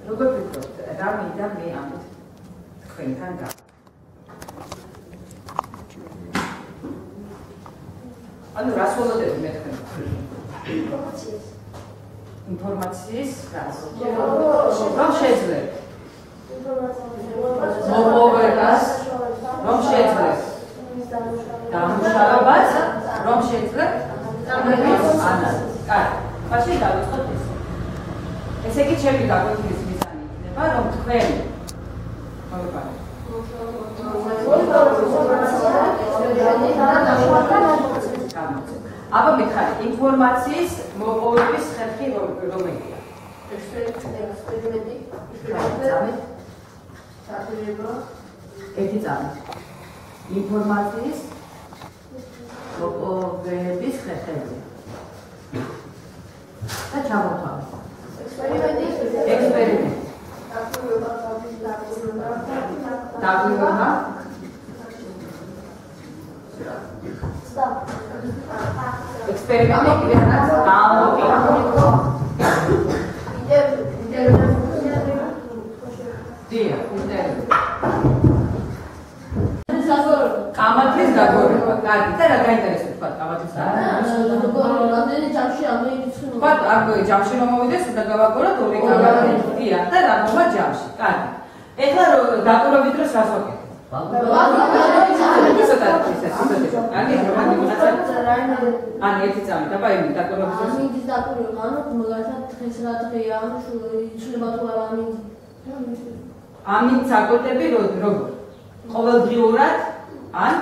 როგორ ფიქრობთ, რა მინდა მე ამით თქვენთან და ანუ რას ველოდები მე თქვენ ინფორმაციის რას რომ შეძლებთ მოპოვებას რომ შეძლებთ დამუშავებას რომ შეძლებთ ანალიზს კარგი მაშინ დავიწყოთ ესე იგი ჩემი გაკვეთილის მიზანი იქნება რომ თქვენ აბა მითხარი ინფორმაციის მოპოვების ხერხი რომელია? ექსპერიმენტი, ერთი წამი. ინფორმაციის მოპოვების ხერხები. და ჩამოთავაზ. ექსპერიმენტი. დაგვირგვება. ექსპერიმენტი კიდევ კამათის გაგორება. კარგი, და რა გაინტერესებს თქვა კამათის თქვა აქ ჯამში რომ მოვიდეს და გავაგოროთ ორი კამათი. დიახ, და რა მოვა ჯამში. კარგი. ეხლა დაკვირვებით დროს რას ვაკეთებ? ან ერთი წამი და პაიმი დაკვირვების დროს ამინდის დაკვირვება, ანუ მაგალითად დღეს რა დღეა, იცვლება თუ არა ამინდი. ამინდს აკეთები როგორ? ყოველდღიურად ან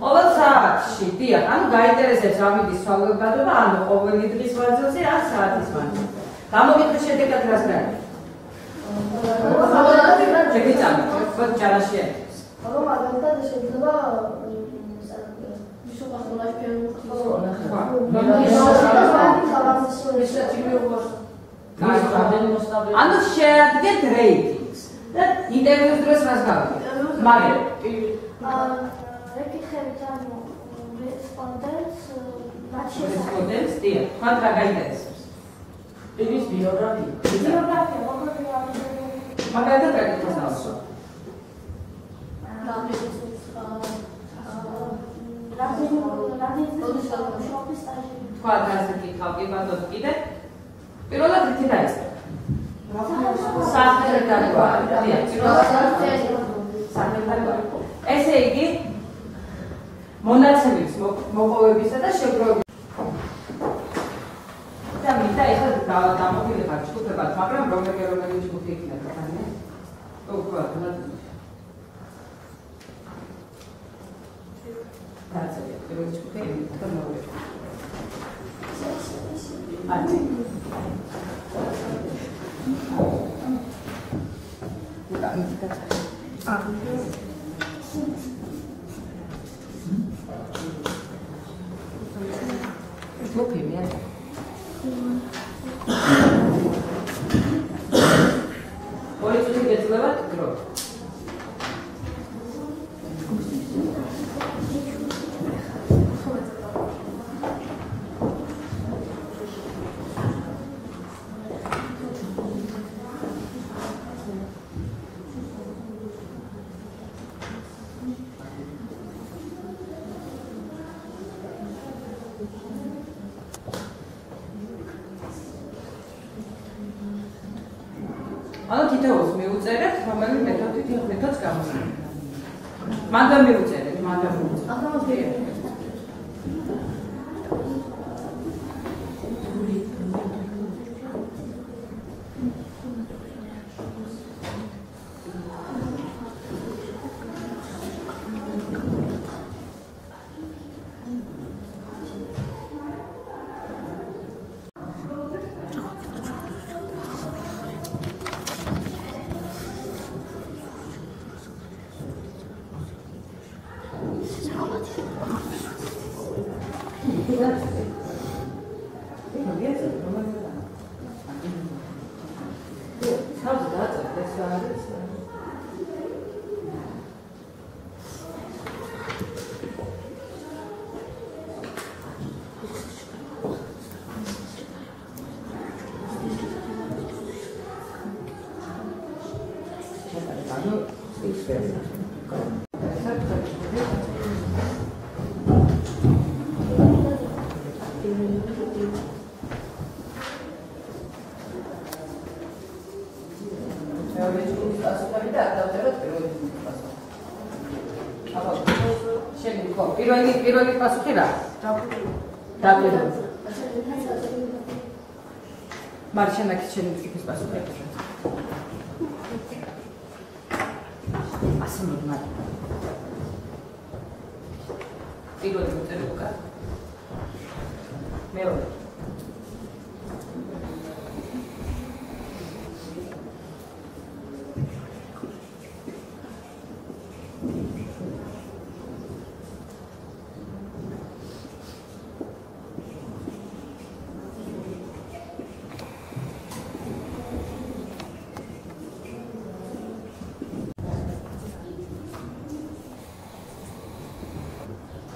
ყოველ საათში, დიახ, ანუ გაინტერესებს ამინდის სვალებადო და ანუ ყოველი დღის მანძილზე ან საათის მანძილზე. გამოგიტყვის შედეგად რას გაიგე? ერთი წამი, ხო ჯარაშია. რომ მაგალითად შეიძლება ანუ შეადგენთ რეიტინგს და ინტერვიუს დროს რას გავიგეთ? მაგრამ ეკითხებით ანუ რესპონდენტს დიახ, თქვენ რა გაინტერესებს? ის ბიოგრაფია. მაგალითად რა გითხოს? თქვა ასე კითხავდი ბატონო კიდე პირველად ერთი დაიწყე სახელთან გვარი ესე იგი მონაცემების მოპოვებისა და შეგროვების და მინდა ეხლა დამოუკიდებარ ჯგუფებად, მაგრამ რომელი ჯგუფი იქნება ხანე? უკვე დაწერე პირველი ჯგუფი და მოვიდა. ანუ ჯგუფი მე ორი წუთი გეძლევათ დრო. ანუ თითოეულს მიუწერეთ, რომელი მეთოდს გამოსცემთ. მანდ მიუწერეთ, მანდ მიუწერეთ. ანუ ის ვერსია. პირველი პასუხი რა? დაგვირა. მარშენაკის ჩემი ტიპის პასუხი. ასე მოგმარ. პირველი მოწერე უკა. მეორე.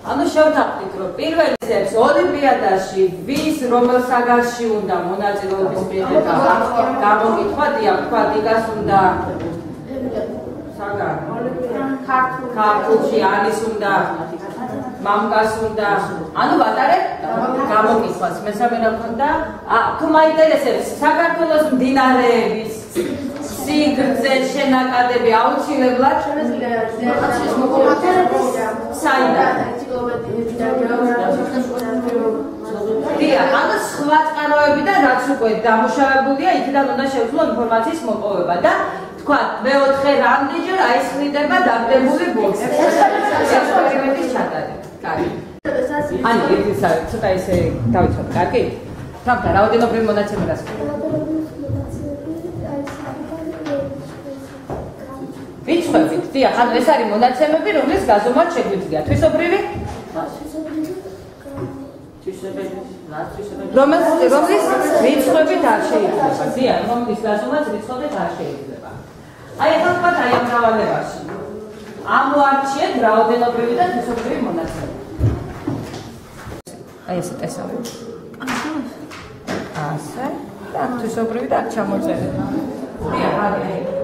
ანუ შევთანხმდით, რომ პირველი წელს ოლიმპიადაში ვის რომელ საგანში უნდა მონაწილეობის მიღება გამოგითხვადია, თქვა იგას უნდა საგანი ქართულში არის უნდა მამკას უნდა ანუ ვატარებ გამოგითხვას მესამე რა მქონდა თუ მაინტერესებს საქართველოს მდინარეების სიგრძე შენაკადები აუცილებლად საიდან დიახ, ანუ სხვა წყაროებიდან რაც უკვე დამუშავებულია, იქიდან უნდა შევძლო ინფორმაციის მოპოვება და თქვა მეოთხე რამდენჯერ აისხლიდება დაგდებული ბოქსი. ექსპერიმენტის ჩატარება. კარგი. ანუ ეს ცოტა ისე დავიცვათ, კარგი? თამთა რაოდენობრივი მონაცემები გასაგებია. ვიწყებით, დიახ, ანუ ეს არის მონაცემები, რომლის გაზომვაც შეგვიძლია. თვისობრივი? რომლის რიცხვებით არ შეიძლება. დიახ, რომლის გაზომვაც რიცხვებით არ შეიძლება. აი ახლა ვთქვათ აი ამ დავალებაში. ამოარჩიეთ რაოდენობრივი და თვისობრივი მონაცემები. აი ესე տեսავთ. ასე და თვისობრივი და ჩამოწერეთ. დიახ, აი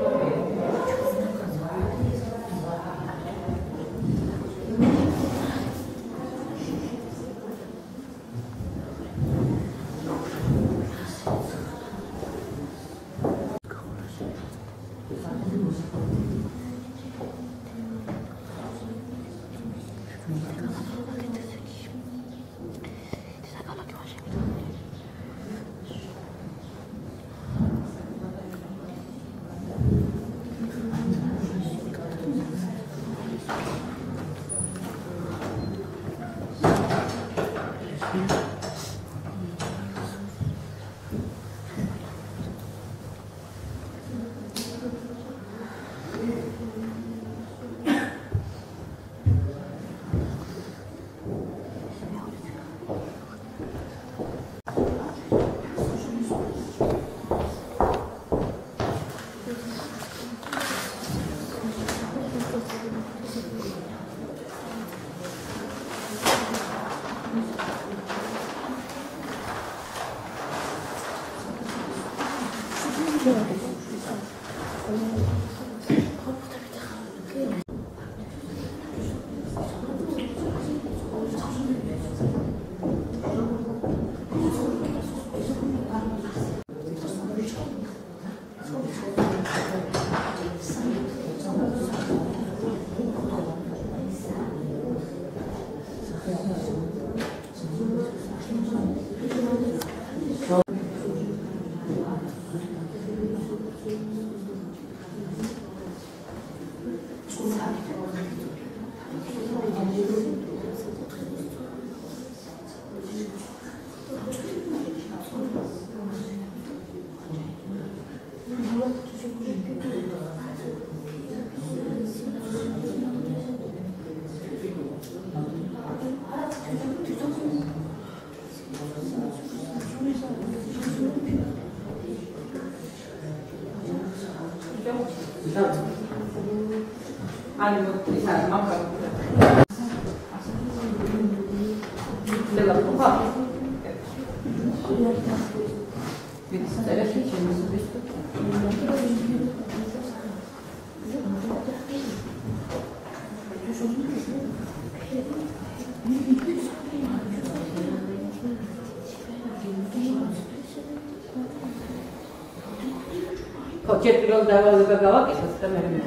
Čet pilot dával gava, que está también.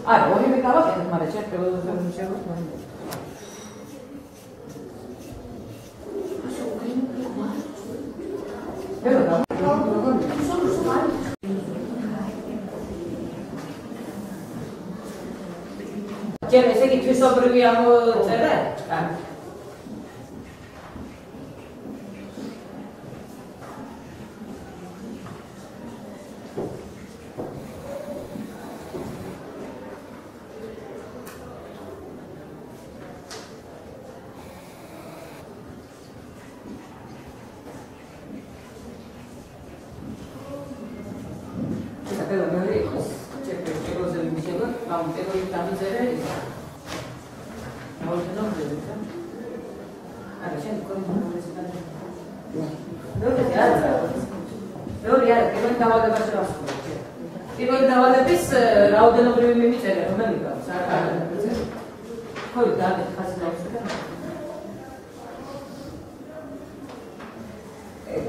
Ah, hoy me gava, que es mara čet pilot dával mucho. Čet ese que tu sobreviviamo tere.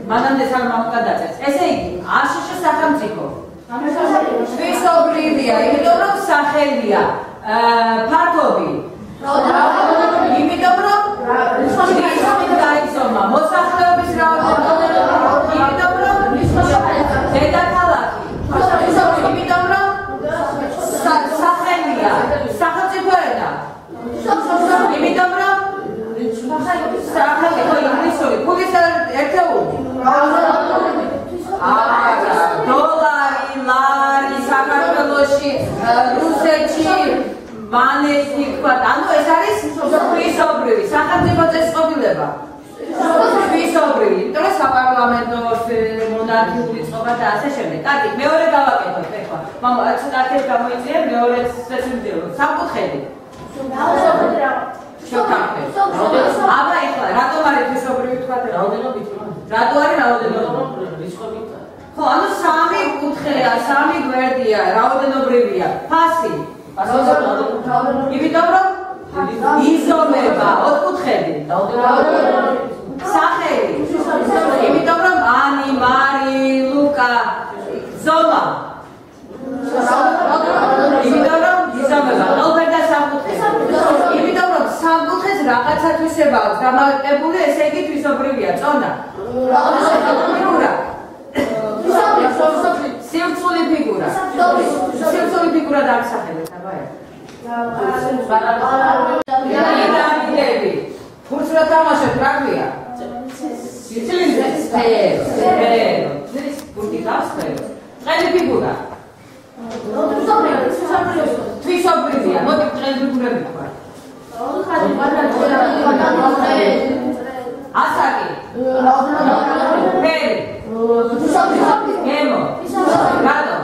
მანამდე სამ მოკადაწეს. ესე იგი, აშშ სახელმწიფო. თვისობრივია, იმიტომ რომ სახელია, ფართობი. იმიტომ რომ დაიცომა, მოსახლეობის რაოდენობა, იმიტომ რომ დედაქალაქი. იმიტომ რომ სახელია, სახელმწიფო ენა. იმიტომ რომ სახელმწიფო ინგლისური, ფულის ერთეული. დოლარი, ლარი, საქართველოში, რუსეთში, მანეთი თქვა, ანუ ეს არის თვისობრივი სახელმწიფო წესწყობილება. თვისობრივი, იმიტომ რომ საპარლამენტო მონარქიული წყობა და ასე შემდეგ. კარგი, მეორე გავაკეთოთ ეხლა. მამა, ცოტა ხელი გამოიწია, მეორე სესიმდელო, სამკუთხედი. შევთანხმდეთ. აბა ეხლა, რატომ არის თვისობრივი თქვა? რაოდენობით. რატო არის რაოდენობა? ხო, ანუ სამი კუთხეა, სამი გვერდია, რაოდენობრივია. ფასი. იმიტომ რომ იზომება, ოთხკუთხედი. სახელი. იმიტომ რომ ანი, მარი, ლუკა, ზომა. იმიტომ რომ იზომება, ყველგან სამკუთხედი. იმიტომ რომ სამკუთხედს რაღაცა თვისება აქვს დამატებული, ესე იგი თვისობრივია, წონა. ფიგურა. სივრცული ფიგურა. სივრცული ფიგურა დაახსახებთ, აბა. პირამიდები. ფურცლად თამაშობთ, რა ქვია? ცილინდრი. სფერო. ფურთი გასფერო. წელი ფიგურა. თვისობრივია. მოდი წელი ფიგურები თქვა. ასაკი. ფერი. გემო. გადო.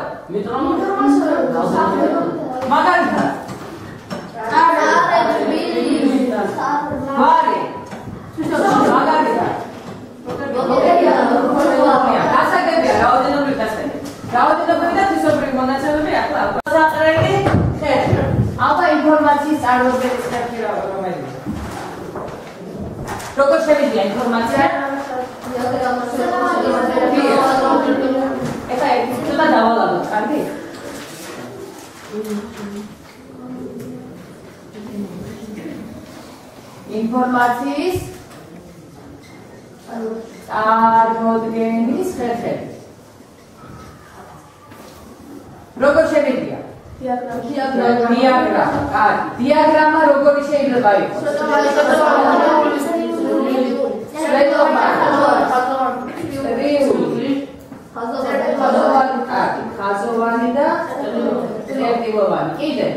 მაგალითად. ვარი. მაგალითად. ასაკებია, რაოდენობრივი ასაკები. რაოდენობრივი და თვისობრივი მონაცემები ახლა აქვს. საყრელი ხერხი. აბა ინფორმაციის წარმოდგენის ხერხი რომელია? როგორ შევიდია ინფორმაცია? ეხლა ცოტა დავალაგოთ, კარგი? ინფორმაციის წარმოდგენის ხერხები. როგორ შევიდია? დიაგრამა. კარგი. დიაგრამა როგორი შეიძლება იყოს? ხაზოვანი და წერტილოვანი. კიდე.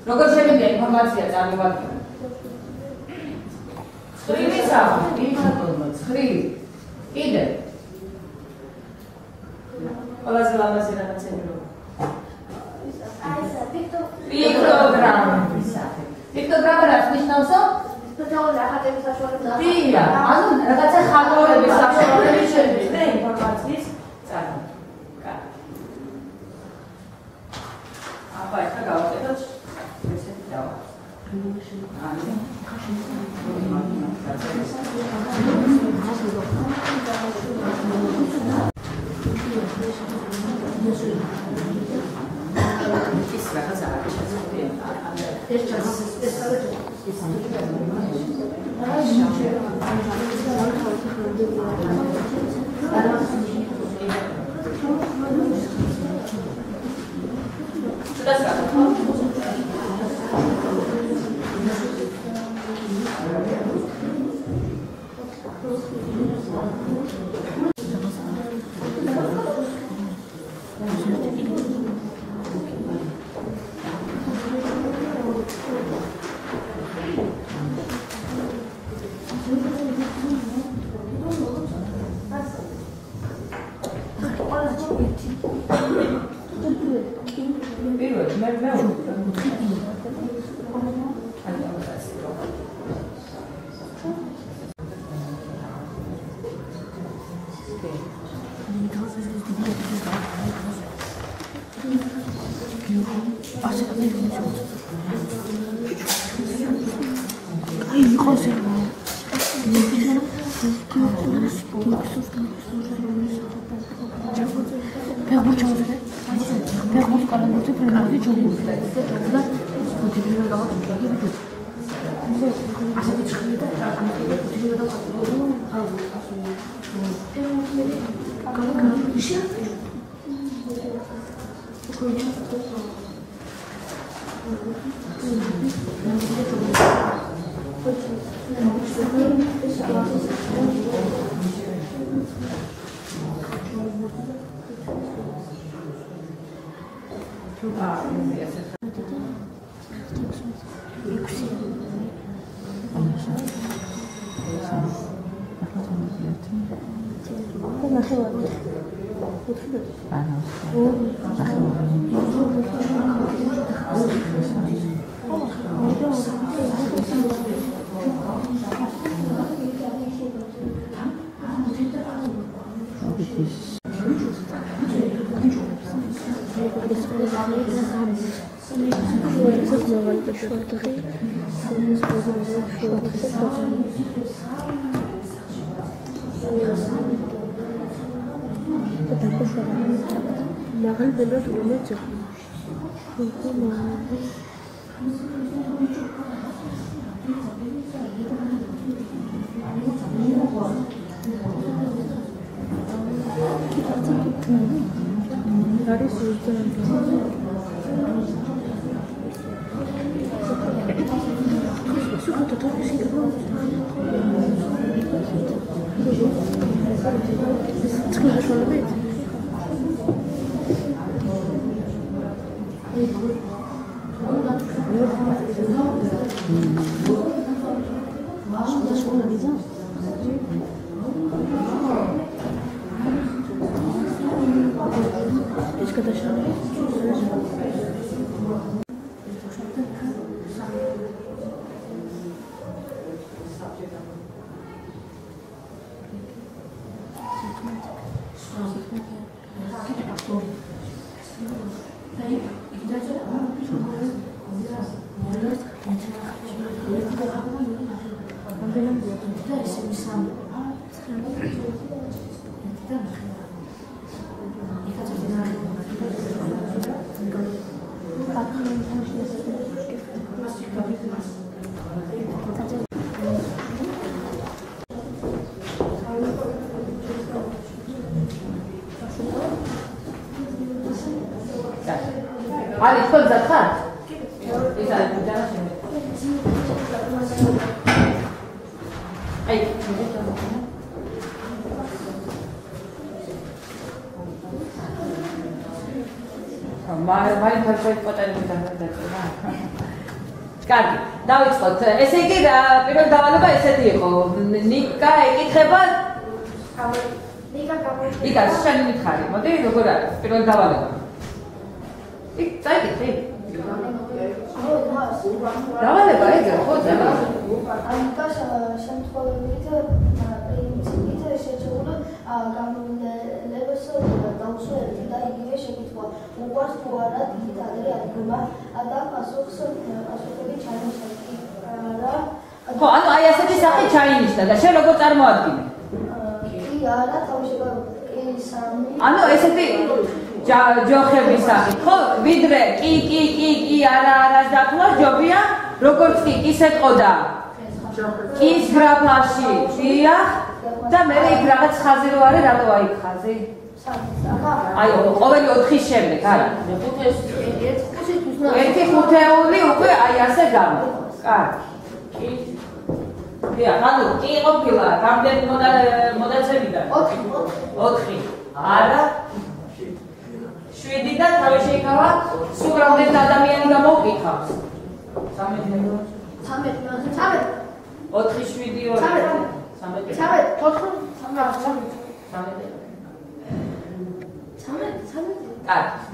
როგორ შევიდია ინფორმაცია წარმოვადგინოთ? ცხრილი სამი, ცხრილი. კიდე. ყველაზე ლამაზი რაღაცები რო. პიქტოგრამა. პიქტოგრამა რაც ნიშნავსო? დია, ანუ რაღაცა ხატვარების საშუალებით შეგვიძლია ინფორმაციის წარმოდგენა. ის რაღაცა არის Ali, თქვენ გძახართ? ის არის ბუჯანა აი მაინც პოტენციალი დაწერა. კარგი, დავიწყოთ. ესე იგი, პირველ დავალება ესეთი იყო. ნიკა ეკითხება ნიკა შენ მითხარი. მოდი, როგორ არის პირველ დავალება? იქ წაიკითხე. დავალება ეგ ხო ძამა? აი კაშა შემთხვევებით პრინციპით შეჭრული გამონელებას დაუსვა ერთი და იგივე შეკითხვა. უყვარს თუ არა დიგიტალური აღება და პასუხები ჩაიმოსა. ხო, ანუ აი ასეთი სახე ჩაინიშნა და შენ როგორ წარმოადგინე? კი, არა, თავშევა ანუ ესეთი ჯოხების სახით, ხო? ვიდრე კი არას დათულა ჯობია, როგორც ის ეთყოდა. ის გრაფაში დიახ და მე იქ რაღაც ხაზი რო არის, რატო აი ხაზი? აი ყოველი 4-ის შემდეგ, არა. ერთი ხუთეული უკვე აი ასე გამა. კარგი. დიახ, ანუ კი ყოფილა რამდენი მონაცემიდან? 4. არა. 7 და თავი შეიკავა, სულ რამდენი ადამიანი გამოვკითხავს? 13. 4 7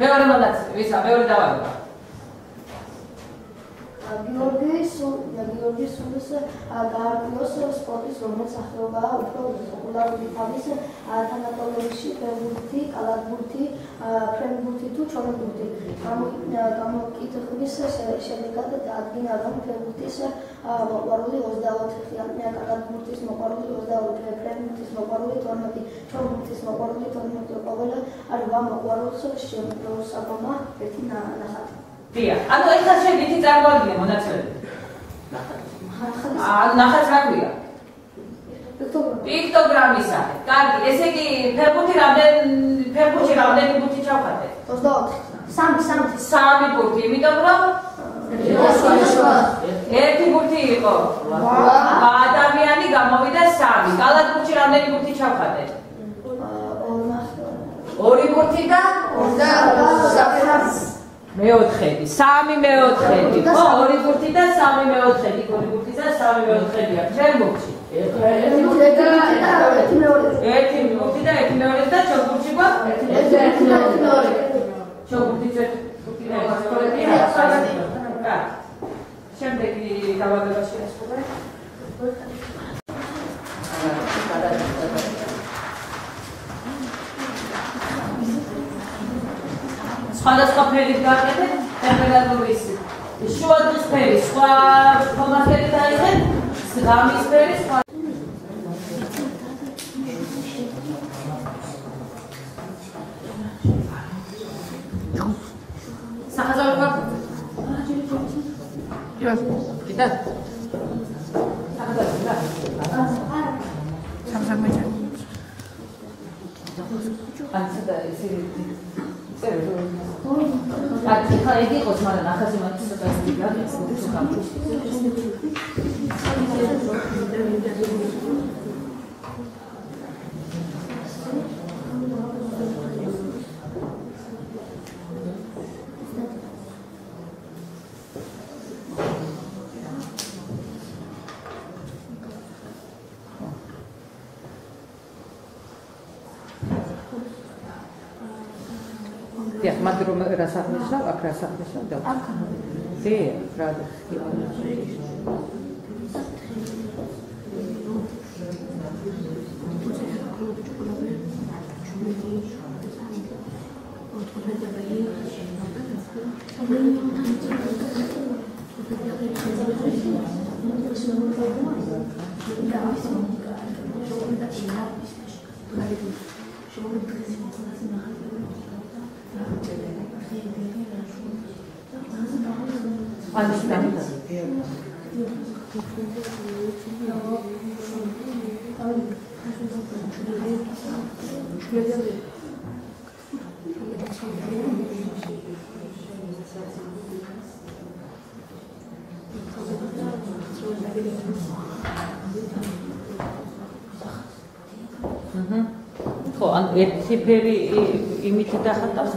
მეორე მონაცემი, ვისა, მეორე დავარება. გიორგი სულის გაარკვიოს სპორტის რომელიც სახეობაა უფრო პოპულარული თავის თანატოლოგში ფეხბურთი, კალათბურთი, ფრენბურთი თუ ჩონებურთი. გამოკითხვის შედეგად დადგინა რომ ფეხბურთის მოყვარული 24, კალათბურთის მოყვარული 22, ფრენბურთის მოყვარული 12, ჩონებურთის მოყვარული 12, ყოველ 8 მოყვარულს შემოსაგომა ერთი ნახატი. დიახ, ანუ ეხლა შეგითი წარმოადგინე მონაცემები. ნახატს რა ქვია? პიქტოგრამის სახით. კარგი, ესე იგი ფეხბურთი რამდენი ბურთი ჩავხატე? 24. 3 ბურთი, იმიტომ რომ ერთი ბურთი იყო. ადამიანი გამოვიდა 3. კალათბურთში რამდენი ბურთი ჩავხატე? 2 ბურთი და 23. მეოთხედი, 3 მეოთხედი, ხო, 2 ბურთი და 3 მეოთხედი, 2 ბურთი და 3 მეოთხედია. ჩვენ ბურთში. 1 ბურთი და 1 მეორე და ჩოგბურთში გვაქვს 1 მეორე. ჩოგბურთი და 1 მეორე. შემდეგი დავალებაში ასწავლე. სხვადასხვა ფერის გააკეთეთ, ტემპერატურის შუადღის ფერი, სხვა ფორმატებით დაიღეთ, ღამის ფერი, სხვა სახაზავი გვაქვს? კიდე? სახაზავი რა? სამსახმეჭა. ანცდა ესე Ati hai di cosa mala na casa ma tutto questo di grande tutto campo. Ja, maar daarom rasa misal, ak rasa misal dat. Zie, brother. Understand. ხო, ან ერთი ფერი იმით დახატავს.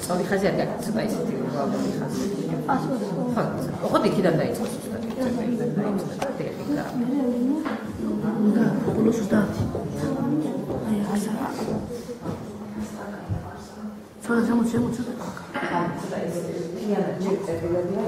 სწორი ხაზი არ გაგაცნობა ისეთი ვალდური ხაზი. ხო, იქიდან დაიწყო ზუსტად. ბოლოს ზუსტად. აი, ასა. ცოტა შემოწევ. და ეს ფიანა ჯერწერებია.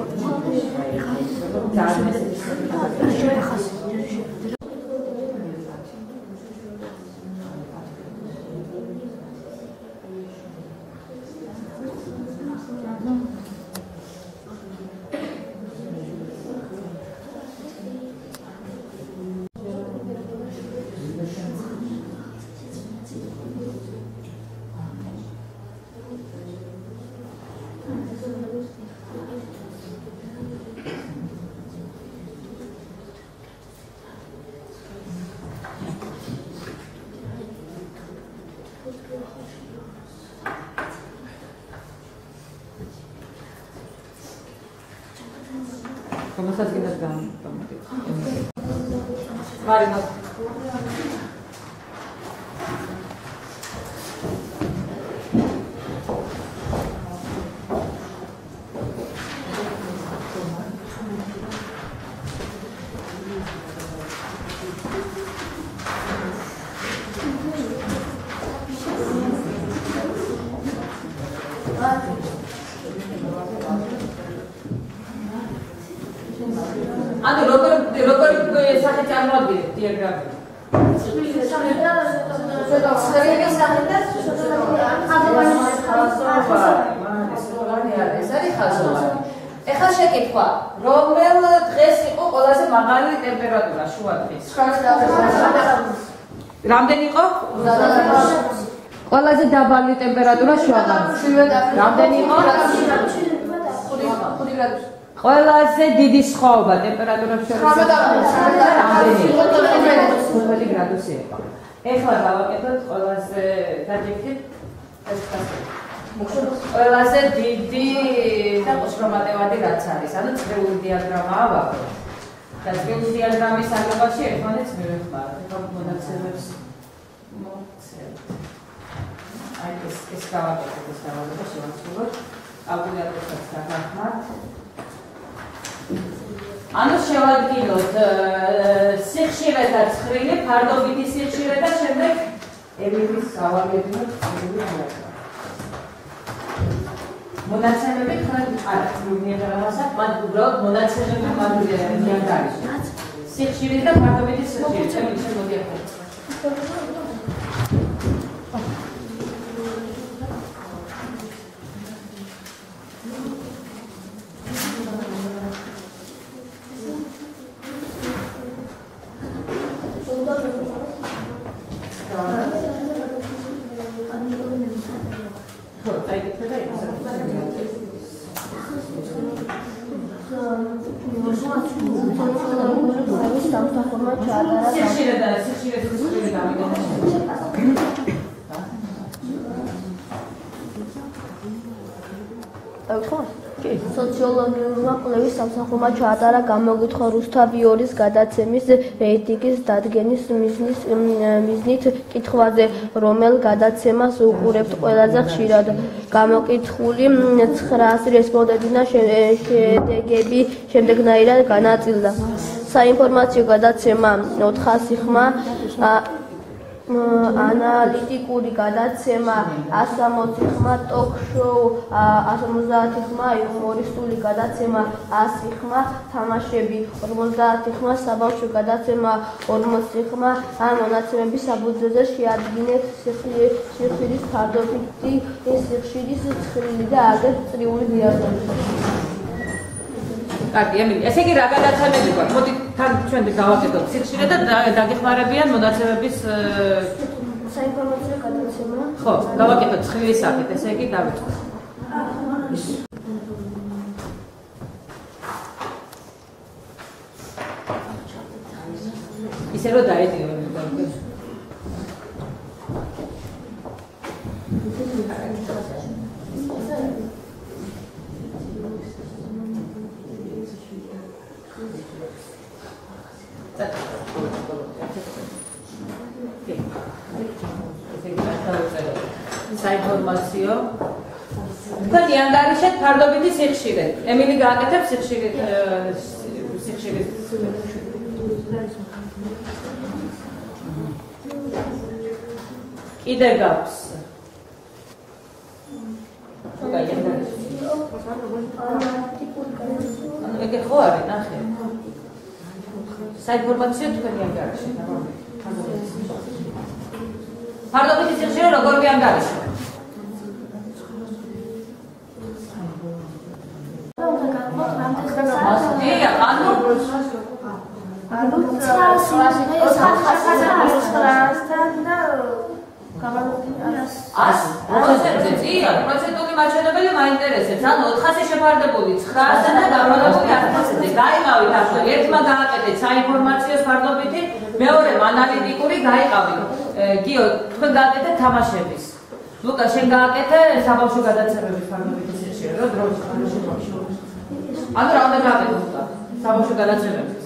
Como estás viendo acá? Marina. ანუ როგორ სახე წარმოადგენთ დიაგრამი? ეხლა შეკითხვა, რომელ დღეს იყო ყველაზე მაღალი ტემპერატურა შუა დღეს? რამდენი იყო? ყველაზე დაბალი ტემპერატურა შუა დღეს. რამდენი იყო? 5 გრადუსი. ყველაზე დიდი სხვაობა ტემპერატურას შორის 15 გრადუსი იყო. ეხლა დავაკეთოთ ყველაზე დაჯექით ეს კასე. ყველაზე დიდი და ყოშრომატევადი რაც არის, ანუ წრიული დიაგრამაა ვაკეთოთ. და წრიული დიაგრამის აგებაში ერთმანეთს მივეხმაროთ. ეხლა მონაცემებს მოვცემთ. აი ეს გავაკეთოთ ეს დავალება შევასრულოთ. კალკულატორსაც დაგახმართ. ანუ შევადგინოთ სიხშირე და ცხრილი, ფარდობითი სიხშირე და შემდეგ ემილის გავაგებინოთ ცხრილი ამოვა. მონაცემები თქვენ არ მიიღებასაკ, მათ უბრალოდ მონაცემები მაგდიან არის. სიხშირე და ფარდობითი სიხშირე, ემილი შემოდიახოთ. სოციოლოგიურმა კვლევის სამსახურმა ჩაატარა გამოგითხვა რუსთავიორის გადაცემის რეიტინგის დადგენის მიზნით კითხვაზე, რომელ გადაცემას უყურებთ ყველაზე ხშირად. გამოკითხული 900 რესპონდენტიდან შედეგები შემდეგნაირად განაწილდა. საინფორმაციო გადაცემა 400 ხმა, ანალიტიკური გადაცემა 160 ხმა, ტოკ-შოუ 150 ხმა, იუმორისტული გადაცემა 100 ხმა, თამაშები 50 ხმა, საბავშვო გადაცემა 40 ხმა. ამ მონაცემების საფუძველზე შეადგინეთ სიხშირის ფარდობითი სიხშირის ცხრილი და აგერ წრიული დიაგრამი. კარგი, ემილი, ესე იგი რა გადაცემები გვაქვს? მოდი თან ჩვენ გავაკეთოთ სიხშირე და დაგეხმარებიან მონაცემების საინფორმაციო გადაცემა. ხო, გავაკეთოთ ცხრილის სახით, ესე იგი დავიწყოთ. ისე რომ დაედიო. საინფორმაციო თქვენი ანგარიშეთ ფარდობითი სიხშირე. ემილი გააკეთებს სიხშირე კიდე გაქვს. ეგ ხო არის ნახე. საინფორმაციო თქვენი ანგარიში. ფარდობითი სიხშირე როგორ განგარიშე? პროცენტული მაჩვენებელი მაინტერესებს. ანუ 400 შეფარდებული 900-დან და გამრავლებული 100-ზე. გაიყავით ახლა. ერთმა გააკეთეთ საინფორმაციოს ფარდობითი, მეორემ ანალიტიკური გაიყავით. გიო, თქვენ გააკეთეთ თამაშების. ლუკა, შენ გააკეთე საბავშვო გადაცემების ფარდობითი სიხშირე, რო დროშ. ანუ რა უნდა გააკეთო ლუკა? საბავშვო გადაცემების.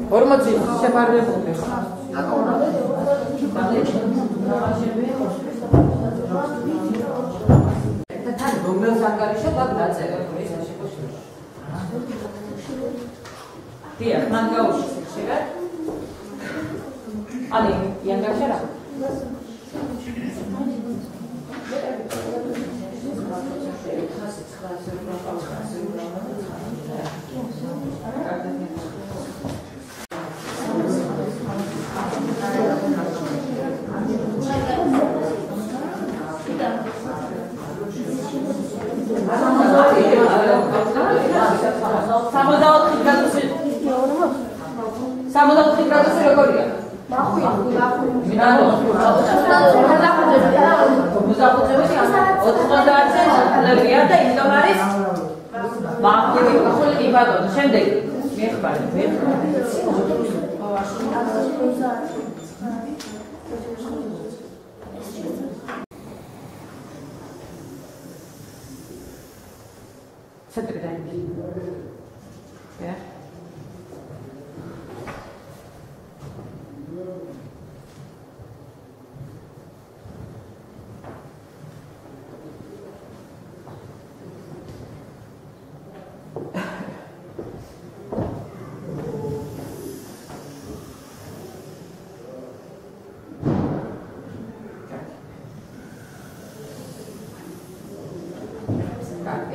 40 შეფარდებული. თან რომელ ანგარიშო გადაწერეთ ეს შეფოშლო. დიახ, მან გაუშვი სიხშირე. ალი, ანგარიში რა?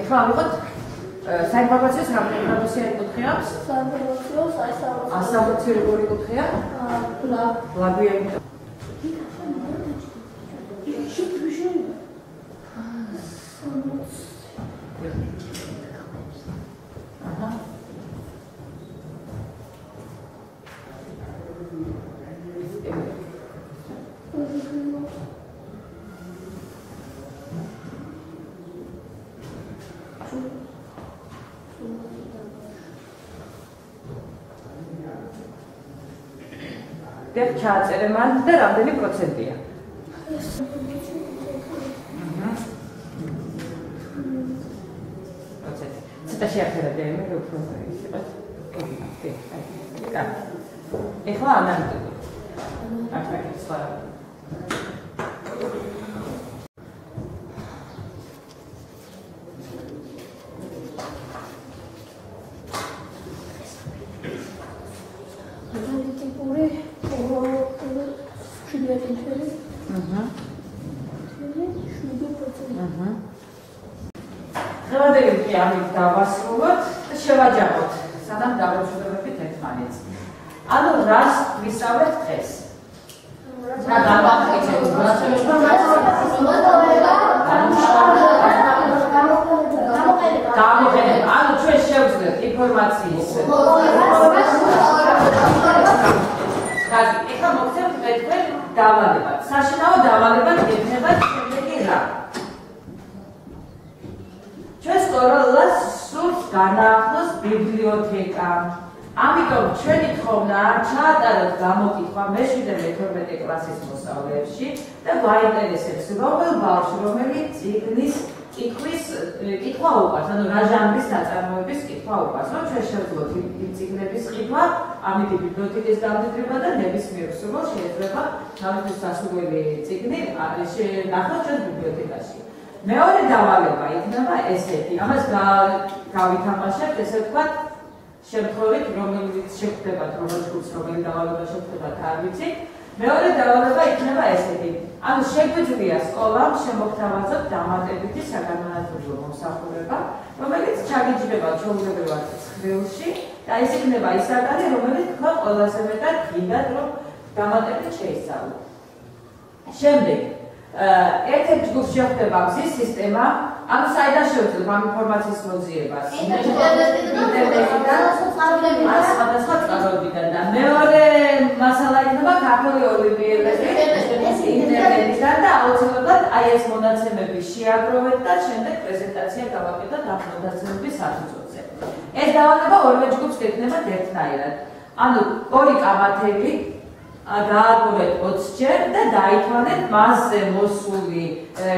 ეხლა ავიღოთ საინფორმაციოს რამდენი კუთხე აქვს? საინფორმაციოს ასამოცი როგორი კუთხეა? ლაბია. ჩააწერე მან და რამდენი პროცენტია? ცოტა შეახერებია მე უფრო ის იყო. ეხლა ანალიტიკა. ახლა სხვა დავასრულოთ და შევაჯამოთ სანამ დავაშვებებით ერთმანეთს. ანუ რას ვისწავლეთ დღეს? რა გავახერხეთ? გამოყენება. ანუ ჩვენ შევძლებთ ინფორმაციის. ეხლა მოგცემთ თქვენ დავალებად. საშინაო დავალებად გექნებათ შემდეგი რა? Just oral less suit gana ბიბლიოთეკა. ამიტომ ჩვენი თხოვნა არ ჩაატაროთ გამოკითხვა მე-7 მე-12 კლასის მოსწავლეებში და გვაინტერესებს რომელ ბავშვს რომელი წიგნის კითხვა უყვარს, ანუ რა ჟანრის ნაწარმოების კითხვა უყვარს, რომ ჩვენ შევძლოთ იმ წიგნების ყიდვა, ამითი ბიბლიოთეკის გამდიდრება და ნებისმიერ სურვილს შეიძლება თავისთვის სასურველი წიგნი ნახოთ ჩვენ ბიბლიოთეკაში. მეორე დავალება იქნება ესეთი, ამას გავითამაშებთ, ესე ვთქვათ, შემთხვევით, რომელიც შევხვდებათ, რომელ ჯგუფს რომელი დავალება შევხვდებათ, არ ვიცი. მეორე დავალება იქნება ესეთი. ანუ შეგვიძლია სკოლამ შემოგთავაზოთ დამატებითი საგანმანათლებლო მომსახურება, რომელიც ჩაგიჯდება ჩვეულებრივად ცხრილში და ეს იქნება ის საგანი, რომელიც თქვენ ყველაზე მეტად გინდათ, რომ დამატებით შეისწავლოთ. შემდეგ ერთ-ერთ ჯგუფს შევხვდება მზის სისტემა, ანუ საიდან შევძლებ ამ ინფორმაციის მოძიებას? სხვადასხვა წყაროებიდან და მეორე მასალა იქნება ქართული ოლიმპიადები ინტერნეტიდან და აუცილებლად აი ეს მონაცემები შეაგროვეთ და შემდეგ პრეზენტაცია გავაკეთოთ ამ მონაცემების საფუძველზე. ეს დავალება ორივე ჯგუფს გექნებათ ერთნაირად. ანუ ორი კამათები გააგროვეთ 20 ჯერ და დაითვალეთ მასზე მოსული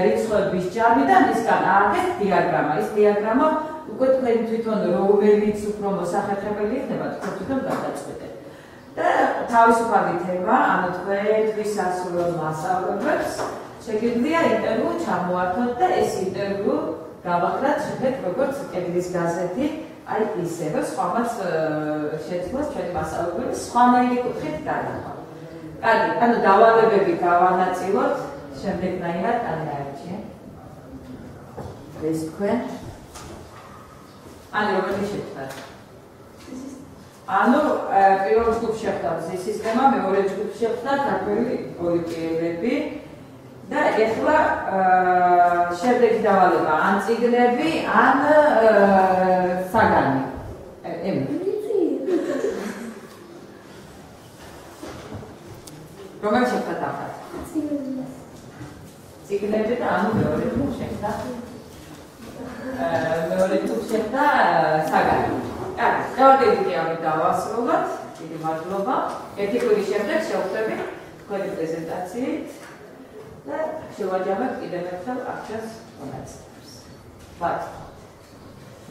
რიცხვების ჯამი და მისგან ააგეთ დიაგრამა. ეს დიაგრამა უკვე თქვენ თვითონ რომელიც უფრო მოსახერხებელი იქნება, თქვენ თვითონ გადაწყვეტეთ. და თავისუფალი თემა, ანუ თქვენთვის სასურველ მასწავლებლებს შეგიძლია ინტერვიუ ჩამოართოთ და ეს ინტერვიუ გავაკეთოთ შემდეგ როგორც კედლის გაზეთი, აი ისევე სხვამაც შეძლოს ჩვენი მასწავლებლები სხვანაირი კუთხით განახვა. კარგი, ანუ დავალებები გავანაწილოთ, შემდეგნაირად განაარჩიე. ეს თქვენ. ანუ როგორი შეხვდათ? ანუ პირველ ჯგუფს შეხვდა მზის სისტემა, მეორე ჯგუფს შეხვდა ქართული ოლიმპიადები და ეხლა შემდეგი დავალება ან წიგნები, ან საგანი. რომელი შეხვდათ ახლა? წიგნები და ანუ მეორე ჯგუფს შეხვდა. მეორე ჯგუფს შეხვდა საგანი. დავაგებთ ამით დავასრულოთ. დიდი მადლობა. ერთი კვირის შემდეგ შევხვდებით თქვენი პრეზენტაციით და შევაჯამებთ კიდევ ერთხელ აქცents მონაცემებს.